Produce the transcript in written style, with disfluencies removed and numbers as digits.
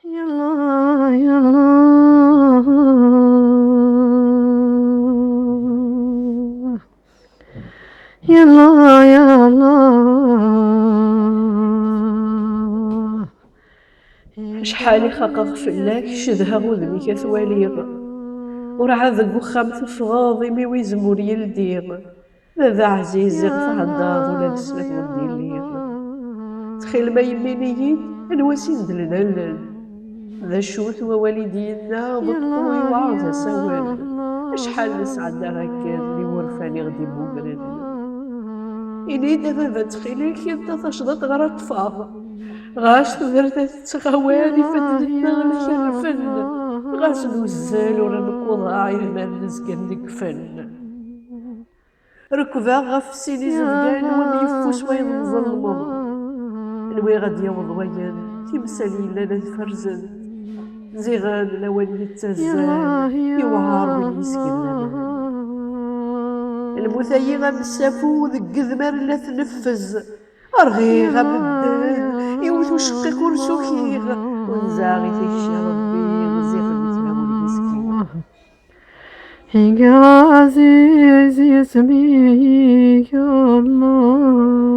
يلا يلا يلا شحال خاقة غفلاك شدها غذني كثواليغ ورعا ذق وخام تفغاض مي ويزمور يلديغ ذا عزيزي غتعداض ولا دسلك ولدي الليغ تخيل ما يمينيين الوسين دلدلل ذا الشوث ووالدينا ضطوي وعرض سوال شحال نسعد هكا اللي ورفاني غدي بومرن إني دابا تخيلك انت تشضط غير طفاغ غاش تدرت تغوالي فتدنا غنكرفن غاس نوزال ورا نقوض ما نزقن نقفن ركضا غف سيني زفقان ومي يفوس وين مظلمض نوي غادي يوض ويان تمثالي لا فرزن زيغان لوان يتزان يوعار وين يسكن لمان المثيغة بالسافو ذق ذمر لا تنفز أرغيغة بالدن يوثو شقي كرسوكيغ ونزاغي تكشي ربي غزيغ نتهاون مسكين يا عزيز اسمي يا الله